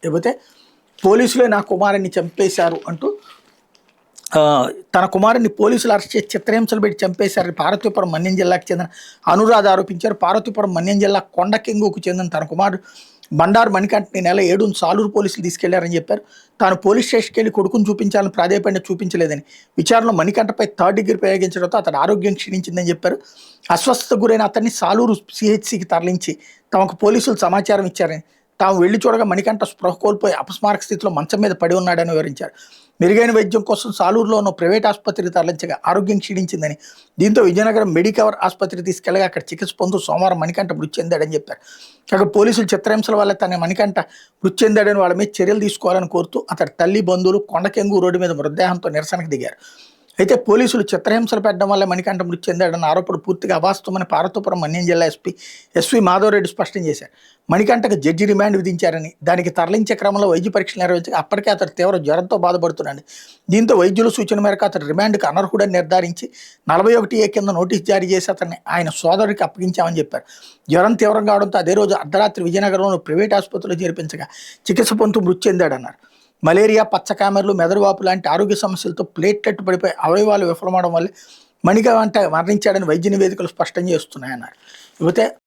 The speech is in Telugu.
లేకపోతే పోలీసులే నా కుమారుడిని చంపేశారు అంటూ తన కుమారుడిని పోలీసులు అరెస్ట్ చేసి చిత్రహింసలు పెట్టి చంపేశారని పార్వతీపురం మన్యం జిల్లాకు చెందిన అనురాధ ఆరోపించారు. పార్వతీపురం మన్యం జిల్లా కొండకెంగుకు చెందిన తన కుమారుడు బండారు మణికంఠని నెల 7 సాలూరు పోలీసులు తీసుకెళ్లారని చెప్పారు. తాను పోలీస్ స్టేషన్కి వెళ్ళి కొడుకుని చూపించాలని ప్రాధాయపడిన చూపించలేదని, విచారణలో మణికంఠపై 3rd డిగ్రీ ప్రయోగించడంతో అతని ఆరోగ్యం క్షీణించిందని చెప్పారు. అస్వస్థతకు గురైన అతన్ని సాలూరు సిహెచ్సికి తరలించి తమకు పోలీసులు సమాచారం ఇచ్చారని, తాము వెళ్లి చూడగా మణికంఠ స్పృహ కోల్పోయి అపస్మారక స్థితిలో మంచం మీద పడి ఉన్నాడని వివరించారు. మెరుగైన వైద్యం కోసం సాలూరులో ఉన్న ప్రైవేట్ ఆసుపత్రికి తరలించగా ఆరోగ్యం క్షీణించిందని, దీంతో విజయనగరం మెడికవర్ ఆసుపత్రికి తీసుకెళ్లగా అక్కడ చికిత్స పొందుతూ సోమవారం మణికంఠ మృతి చెందాడని చెప్పారు. కాగా పోలీసులు చిత్రహింసల వల్ల తన మణికంఠ మృతి చెందాడని వాళ్ళ మీద చర్యలు తీసుకోవాలని కోరుతూ అతడి తల్లి బంధువులు కొండకెంగు రోడ్డు మీద మృతదేహంతో నిరసనకు దిగారు. అయితే పోలీసులు చిత్రహింసలు పెట్టడం వల్ల మణికంఠ మృతి చెందాడన్న ఆరోపణ పూర్తిగా అవాస్తవమని పార్వతీపురం మన్యం జిల్లా ఎస్వి మాధవరెడ్డి స్పష్టం చేశారు. మణికంఠకు జడ్జి రిమాండ్ విధించారని, దానికి తరలించే క్రమంలో వైద్య పరీక్షలు నిర్వహించగా అప్పటికే అతడు తీవ్ర జ్వరంతో బాధపడుతున్నాడు. దీంతో వైద్యుల సూచన మేరకు అతడు రిమాండ్కు అనర్హుడని నిర్ధారించి 41A కింద నోటీస్ జారీ చేసి అతన్ని ఆయన సోదరుడికి అప్పగించామని చెప్పారు. జ్వరం తీవ్రం కావడంతో అదే రోజు అర్ధరాత్రి విజయనగరంలో ప్రైవేట్ ఆసుపత్రిలో చేర్పించగా చికిత్స పొందుతూ మృతి చెందాడన్నారు. మలేరియా, పచ్చకామెర్లు, మెదడువాపు లాంటి ఆరోగ్య సమస్యలతో ప్లేట్లెట్ పడిపోయి అవయవాలు విఫలమవడం వల్ల మణికంఠ మరణించాడని వైద్య నివేదికలు స్పష్టం చేస్తున్నాయన్నారు. ఇకపోతే